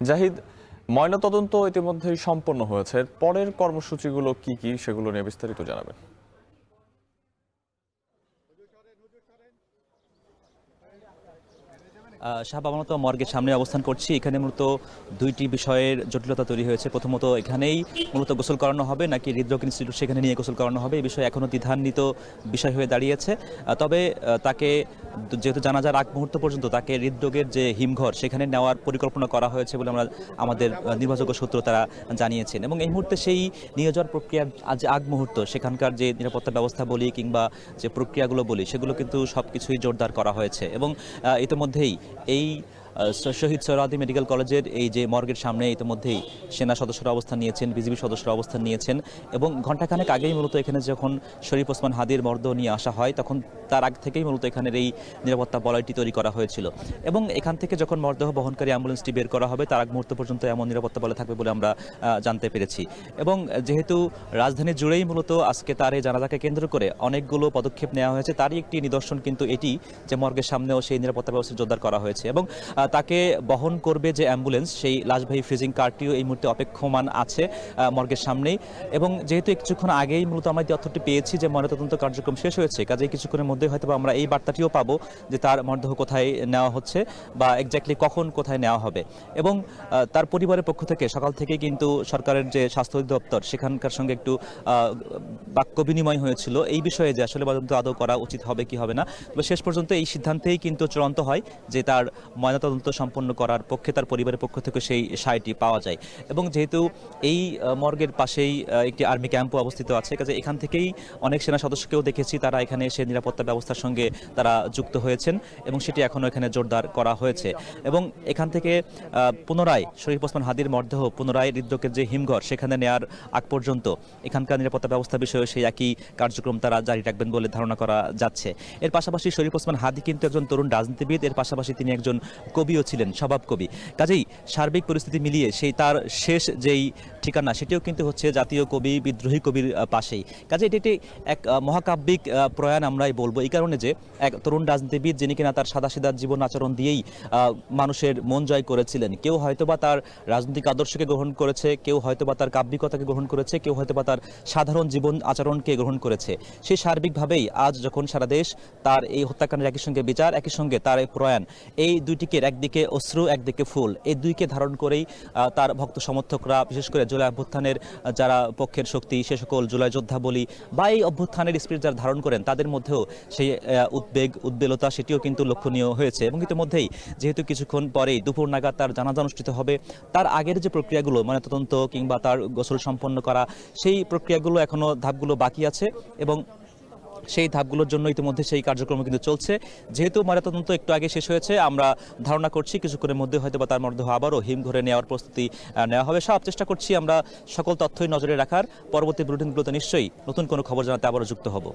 জাহিদ, ময়নাতদন্ত ইতিমধ্যেই সম্পন্ন হয়েছে। পরের কর্মসূচিগুলো কি কি সেগুলো নিয়ে বিস্তারিত জানাবেন। শাহাব, আমরা তো মর্গের সামনে অবস্থান করছি। এখানে মূলত দুইটি বিষয়ের জটিলতা তৈরি হয়েছে। প্রথমত, এখানেই মূলত গোসল করানো হবে নাকি হৃদরোগ ইনস্টিটিউট সেখানে নিয়ে গোসল করানো হবে, এই বিষয়ে এখনও দ্বিধান্বিত বিষয় হয়ে দাঁড়িয়েছে। তবে তাকে যেহেতু জানাজার আগ মুহূর্ত পর্যন্ত তাকে হৃদরোগের যে হিমঘর সেখানে নেওয়ার পরিকল্পনা করা হয়েছে বলে আমাদের নির্ভরযোগ্য সূত্র তারা জানিয়েছেন। এবং এই মুহূর্তে সেই নিয়ে যাওয়ার প্রক্রিয়ার আগ মুহূর্ত সেখানকার যে নিরাপত্তা ব্যবস্থা বলি কিংবা যে প্রক্রিয়াগুলো বলি সেগুলো কিন্তু সব কিছুই জোরদার করা হয়েছে। এবং ইতিমধ্যেই এই শহীদ সোহরাওয়ার্দী মেডিকেল কলেজের এই যে মর্গের সামনে ইতিমধ্যেই সেনা সদস্যরা অবস্থান নিয়েছেন, বিজিবি সদস্যরা অবস্থান নিয়েছেন। এবং ঘণ্টাখানেক আগেই মূলত এখানে যখন শরীফ ওসমান হাদির মরদেহ নিয়ে আসা হয় তখন তার আগ থেকেই মূলত এখানের এই নিরাপত্তা বলয়টি তৈরি করা হয়েছিল। এবং এখান থেকে যখন মরদেহ বহনকারী অ্যাম্বুলেন্সটি বের করা হবে তার আগ মুহূর্ত পর্যন্ত এমন নিরাপত্তা বলয় থাকবে বলে আমরা জানতে পেরেছি। এবং যেহেতু রাজধানী জুড়েই মূলত আজকে তার এই জানাজাকে কেন্দ্র করে অনেকগুলো পদক্ষেপ নেওয়া হয়েছে, তারই একটি নিদর্শন কিন্তু এটি যে মর্গের সামনেও সেই নিরাপত্তা ব্যবস্থা জোরদার করা হয়েছে। এবং তাকে বহন করবে যে অ্যাম্বুলেন্স সেই লাশবাহী ফ্রিজিং কারটিও এই মুহূর্তে অপেক্ষমান আছে মর্গের সামনেই। এবং যেহেতু কিছুক্ষণ আগেই মূলত আমরা তথ্যটি পেয়েছি যে ময়নাতদন্ত কার্যক্রম শেষ হয়েছে, কাজেই কিছুক্ষণের মধ্যে হয়তো আমরা এই বার্তাটিও পাবো যে তার মরদেহ কোথায় নেওয়া হচ্ছে বা এক্স্যাক্টলি কখন কোথায় নেওয়া হবে। এবং তার পরিবারের পক্ষ থেকে সকাল থেকেই কিন্তু সরকারের যে স্বাস্থ্য অধিদপ্তর সেখানকার সঙ্গে একটু বাক্য বিনিময় হয়েছিল এই বিষয়ে যে আসলে তদন্ত আদৌ করা উচিত হবে কি হবে না। তবে শেষ পর্যন্ত এই সিদ্ধান্তেই কিন্তু চূড়ান্ত হয় যে তার ময়নাতদন্ত সম্পন্ন করার পক্ষে তার পরিবারের পক্ষ থেকে সেই সায়টি পাওয়া যায়। এবং যেহেতু এই মর্গের পাশেই একটি আর্মি ক্যাম্পও অবস্থিত আছে, কাজে এখান থেকেই অনেক সেনা সদস্যকেও দেখেছি তারা এখানে এসে নিরাপত্তা ব্যবস্থার সঙ্গে তারা যুক্ত হয়েছেন এবং সেটি এখনও এখানে জোরদার করা হয়েছে। এবং এখান থেকে পুনরায় শরীফ ওসমান হাদির মরদেহ পুনরায় হৃদরোগের যে হিমঘর সেখানে নেয়ার আগ পর্যন্ত এখানকার নিরাপত্তা ব্যবস্থা বিষয়ে সেই একই কার্যক্রম তারা জারি রাখবেন বলে ধারণা করা যাচ্ছে। এর পাশাপাশি শরীফ ওসমান হাদি কিন্তু একজন তরুণ রাজনীতিবিদ, এর পাশাপাশি তিনি একজন কবিও ছিলেন, স্বভাব কবি। কাজেই সার্বিক পরিস্থিতি মিলিয়ে সেই তার শেষ যেই ঠিকানা সেটিও কিন্তু হচ্ছে জাতীয় কবি, বিদ্রোহী কবির পাশেই। কাজে এটি এক মহাকাব্যিক প্রয়াণ আমরাই বলবো, এই কারণে যে এক তরুণ রাজনীতিবিদ যিনি কিনা তার সাদাসিধা জীবন আচরণ দিয়েই মানুষের মন জয় করেছিলেন। কেউ হয়তোবা তার রাজনৈতিক আদর্শকে গ্রহণ করেছে, কেউ হয়তোবা তার কাব্যিকতাকে গ্রহণ করেছে, কেউ হয়তোবা তার সাধারণ জীবন আচরণকে গ্রহণ করেছে। সেই সার্বিকভাবেই আজ যখন সারা দেশ তার এই হত্যাকাণ্ডের একই সঙ্গে বিচার, একই সঙ্গে তার এই প্রয়াণ, এই দুইটিকে একদিকে অশ্রু একদিকে ফুল, এই দুইকে ধারণ করেই তার ভক্ত সমর্থকরা বিশেষ করে জুলাই অভ্যুত্থানের যারা পক্ষের শক্তি সে সকল জুলাই যোদ্ধা বলি বা এই অভ্যুত্থানের স্পিরিট যারা ধারণ করেন তাদের মধ্যেও সেই উদ্বেগ উদ্বেলতা সেটিও কিন্তু লক্ষণীয় হয়েছে। এবং ইতিমধ্যেই যেহেতু কিছুক্ষণ পরেই দুপুর নাগাদ তার জানাজা অনুষ্ঠিত হবে, তার আগের যে প্রক্রিয়াগুলো মানে তদন্ত কিংবা তার গোসল সম্পন্ন করা সেই প্রক্রিয়াগুলো এখনো ধাপগুলো বাকি আছে এবং সেই ধাপগুলোর জন্য ইতিমধ্যে সেই কার্যক্রম কিন্তু চলছে। যেহেতু ময়নাতদন্ত একটু আগে শেষ হয়েছে, আমরা ধারণা করছি কিছুক্ষণের মধ্যে হয়তো বা তার মরদেহ আবারও হিমঘরে নেওয়ার প্রস্তুতি নেওয়া হবে। সব চেষ্টা করছি আমরা সকল তথ্যই নজরে রাখার। পরবর্তী বুলেটিনগুলোতে নিশ্চয়ই নতুন কোনো খবর জানাতে আবারও যুক্ত হব।